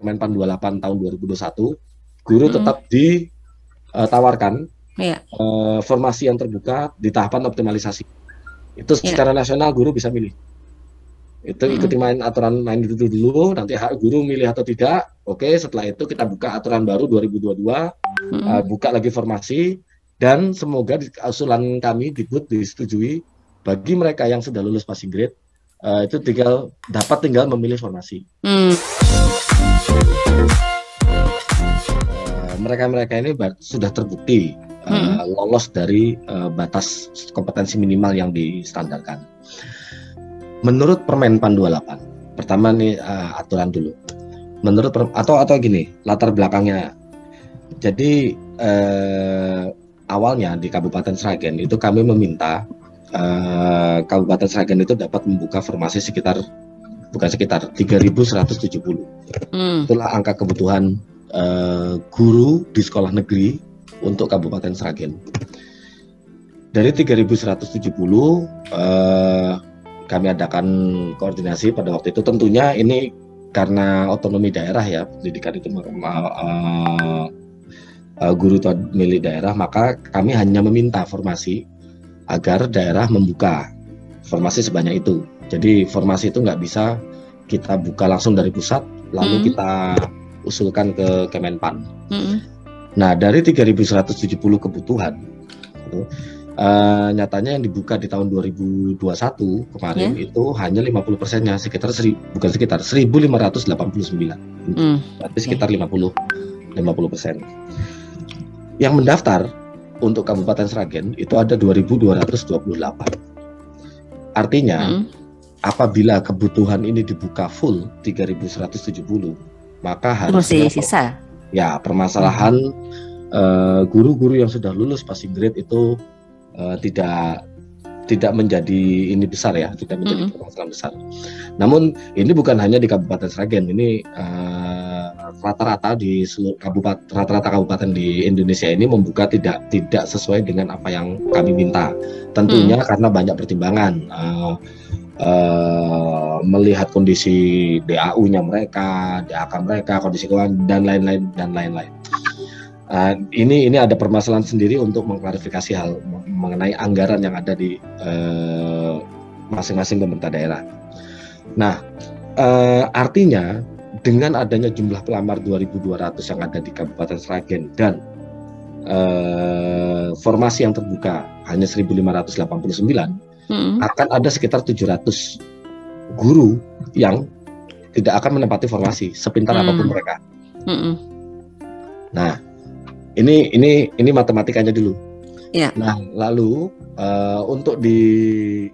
Kemenpan 28 tahun 2021, guru tetap ditawarkan formasi yang terbuka di tahapan optimalisasi. Itu secara nasional guru bisa milih. Itu ikuti aturan main itu dulu, nanti hak guru milih atau tidak. Oke, setelah itu kita buka aturan baru 2022, buka lagi formasi, dan semoga usulan kami disetujui bagi mereka yang sudah lulus passing grade, itu dapat tinggal memilih formasi. Mereka-mereka ini sudah terbukti lolos dari batas kompetensi minimal yang distandarkan. Menurut Permenpan 28, pertama nih aturan dulu. Menurut atau gini, latar belakangnya. Jadi awalnya di Kabupaten Sragen itu kami meminta Kabupaten Sragen itu dapat membuka formasi bukan sekitar 3.170. Itulah angka kebutuhan guru di sekolah negeri untuk Kabupaten Sragen. Dari 3.170 kami adakan koordinasi pada waktu itu. Tentunya ini karena otonomi daerah ya, pendidikan itu guru itu milik daerah, maka kami hanya meminta formasi agar daerah membuka formasi sebanyak itu. Jadi formasi itu nggak bisa kita buka langsung dari pusat, lalu kita usulkan ke Kemenpan. Nah, dari 3.170 kebutuhan itu, nyatanya yang dibuka di tahun 2021 kemarin itu hanya 50%-nya, 1.589. Berarti sekitar 50%. Yang mendaftar untuk Kabupaten Sragen itu ada 2.228. Artinya apabila kebutuhan ini dibuka full 3.170, maka harusnya sisa. Ya, permasalahan guru-guru yang sudah lulus passing grade itu tidak menjadi ini besar ya, tidak menjadi permasalahan besar. Namun ini bukan hanya di Kabupaten Sragen, ini rata-rata di seluruh kabupaten di Indonesia ini membuka tidak sesuai dengan apa yang kami minta. Tentunya karena banyak pertimbangan, melihat kondisi DAU-nya mereka, DAK mereka, kondisi keuangan dan lain-lain. Ini ada permasalahan sendiri untuk mengklarifikasi hal mengenai anggaran yang ada di masing-masing pemerintah daerah. Nah, artinya dengan adanya jumlah pelamar 2.200 yang ada di Kabupaten Sragen dan formasi yang terbuka hanya 1.589, akan ada sekitar 700 guru yang tidak akan menempati formasi sepintar apapun mereka. Nah, ini matematikanya dulu. Nah, lalu untuk di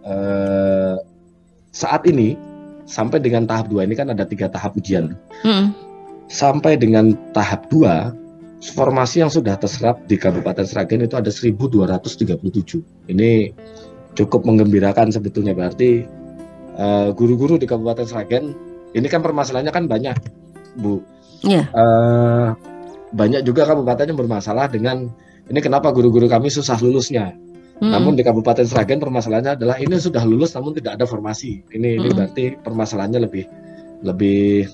saat ini sampai dengan tahap 2 ini kan ada 3 tahap ujian. Sampai dengan tahap 2, formasi yang sudah terserap di Kabupaten Sragen itu ada 1.237. Ini cukup menggembirakan sebetulnya, berarti guru-guru di Kabupaten Sragen ini kan permasalahannya kan banyak, Bu. Banyak juga kabupaten yang bermasalah dengan ini, kenapa guru-guru kami susah lulusnya. Namun di Kabupaten Sragen permasalahannya adalah ini sudah lulus namun tidak ada formasi. Ini berarti permasalahannya lebih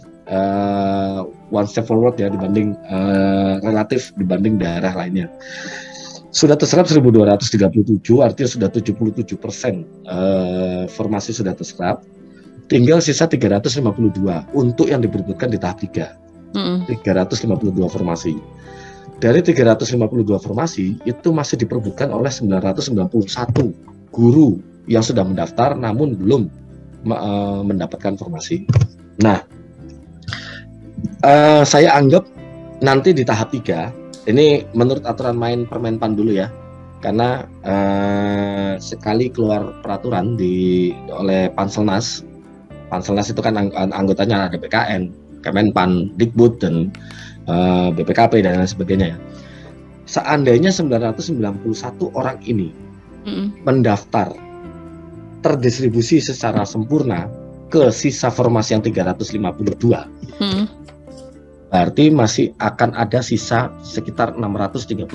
one step forward ya dibanding relatif dibanding daerah lainnya. Sudah terserap 1.237, artinya sudah 77% formasi sudah terserap. Tinggal sisa 352 untuk yang diperbutkan di tahap 3. 352 formasi. Dari 352 formasi itu masih diperbutkan oleh 991 guru yang sudah mendaftar namun belum mendapatkan formasi. Nah, saya anggap nanti di tahap 3, ini menurut aturan main Permenpan dulu ya, karena sekali keluar peraturan oleh Panselnas itu kan anggotanya ada BKN, Kemenpan, Dikbud, dan BPKP dan lain sebagainya ya. Seandainya 991 orang ini mendaftar terdistribusi secara sempurna ke sisa formasi yang 352, berarti masih akan ada sisa sekitar 639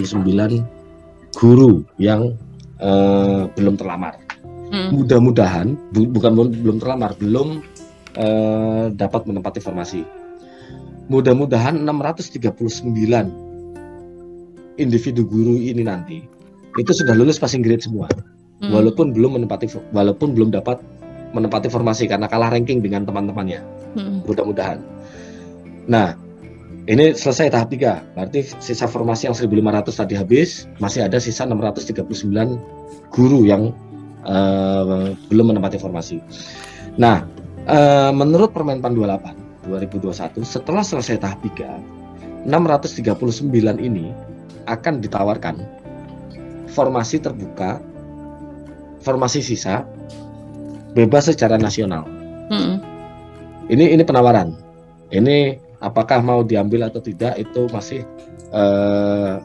guru yang belum terlamar. Mudah-mudahan belum terlamar, belum dapat menempati formasi. mudah-mudahan 639 individu guru ini nanti itu sudah lulus passing grade semua, walaupun belum dapat menempati formasi karena kalah ranking dengan teman-temannya. Mudah-mudahan. Nah, ini selesai tahap 3, berarti sisa formasi yang 1.500 tadi habis, masih ada sisa 639 guru yang belum menempati formasi. Nah, menurut Permenpan 28 2021, setelah selesai tahap 3, 639 ini akan ditawarkan formasi terbuka, formasi sisa, bebas secara nasional. Ini penawaran. Ini apakah mau diambil atau tidak itu masih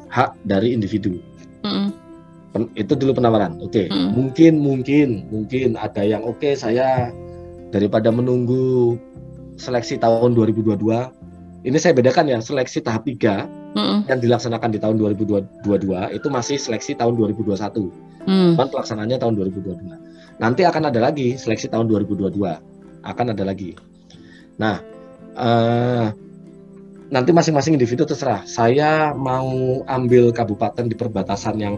hak dari individu. Itu dulu penawaran. Oke. Mungkin ada yang oke, saya daripada menunggu seleksi tahun 2022, ini saya bedakan ya, seleksi tahap 3 yang dilaksanakan di tahun 2022 itu masih seleksi tahun 2021. Cuman pelaksananya tahun 2022. Nanti akan ada lagi seleksi tahun 2022. Akan ada lagi. Nah, nanti masing-masing individu terserah. Saya mau ambil kabupaten di perbatasan yang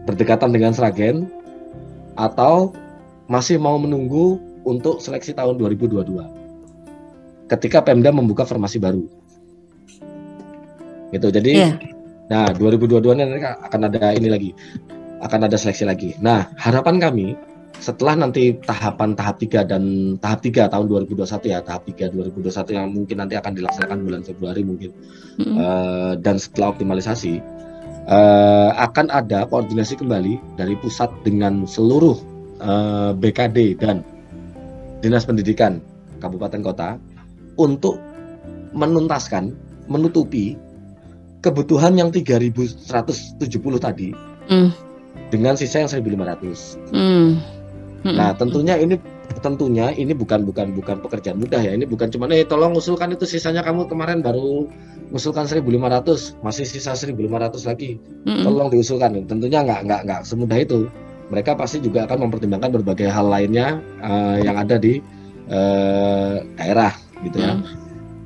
berdekatan dengan Sragen, atau masih mau menunggu untuk seleksi tahun 2022 ketika Pemda membuka formasi baru. Gitu. Jadi nah 2022 ini akan ada ini lagi. Akan ada seleksi lagi. Nah, harapan kami setelah nanti tahap 3 dan tahap 3 tahun 2021 ya, tahap 3 2021 yang mungkin nanti akan dilaksanakan bulan Februari mungkin. Dan setelah optimalisasi akan ada koordinasi kembali dari pusat dengan seluruh BKD dan Dinas Pendidikan Kabupaten Kota untuk menuntaskan, menutupi kebutuhan yang 3.170 tadi dengan sisa yang 1.500. Nah, tentunya ini bukan pekerjaan mudah ya. Ini bukan cuma tolong usulkan itu sisanya, kamu kemarin baru usulkan 1.500, masih sisa 1.500 lagi. Tolong diusulkan. Tentunya nggak semudah itu. Mereka pasti juga akan mempertimbangkan berbagai hal lainnya yang ada di daerah gitu ya.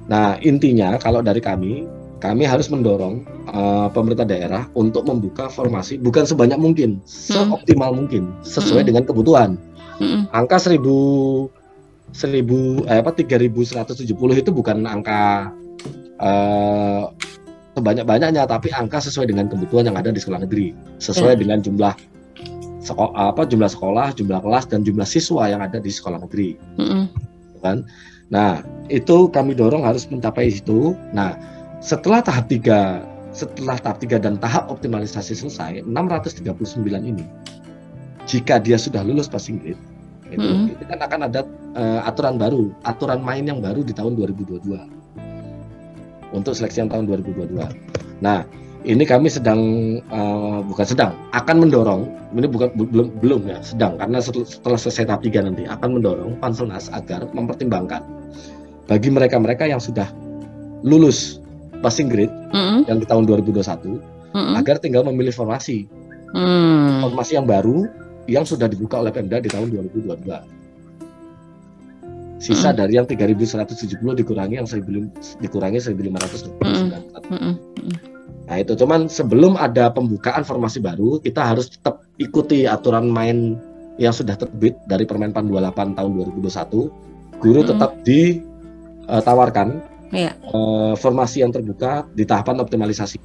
Nah, intinya kalau dari kami harus mendorong pemerintah daerah untuk membuka formasi bukan sebanyak mungkin, seoptimal mungkin, sesuai dengan kebutuhan. Angka 3.170 itu bukan angka sebanyak-banyaknya, tapi angka sesuai dengan kebutuhan yang ada di sekolah negeri, sesuai dengan jumlah sekolah, jumlah kelas, dan jumlah siswa yang ada di sekolah negeri. Kan? Nah, itu kami dorong harus mencapai itu. Nah, setelah tahap 3 dan tahap optimalisasi selesai, 639 ini jika dia sudah lulus passing grade, itu kan akan ada aturan main yang baru di tahun 2022 untuk seleksi yang tahun 2022. Nah, ini kami akan mendorong, ini belum ya, sedang, karena setelah selesai tahap 3 nanti akan mendorong Panselnas agar mempertimbangkan bagi mereka-mereka yang sudah lulus passing grade yang di tahun 2021 agar tinggal memilih formasi yang baru yang sudah dibuka oleh Pemda di tahun 2022. Sisa dari yang 3.170 dikurangi 1.529. Nah, itu cuman sebelum ada pembukaan formasi baru, kita harus tetap ikuti aturan main yang sudah terbit dari Permenpan 28 tahun 2021. Guru tetap ditawarkan formasi yang terbuka di tahapan optimalisasi.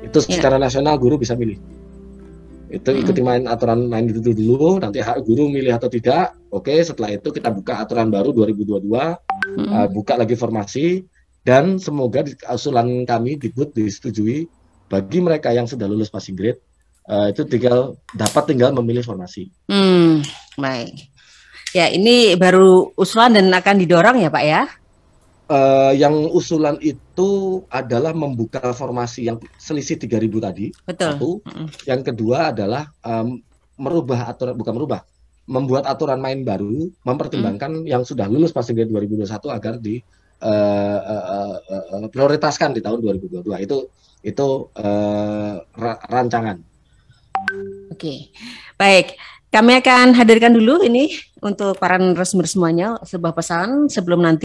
Itu secara nasional guru bisa milih. Itu ikuti aturan main dulu, nanti guru milih atau tidak. Oke, setelah itu kita buka aturan baru 2022, buka lagi formasi. Dan semoga usulan kami disetujui bagi mereka yang sudah lulus passing grade, itu dapat tinggal memilih formasi. Baik. Ya, ini baru usulan dan akan didorong ya Pak ya? Yang usulan itu adalah membuka formasi yang selisih 3.000 tadi. Betul. Satu. Yang kedua adalah membuat aturan main baru, mempertimbangkan yang sudah lulus passing grade 2021 agar prioritaskan di tahun 2022. Itu rancangan. Oke. Baik. kami akan hadirkan dulu ini untuk para narasumber semuanya sebuah pesan sebelum nanti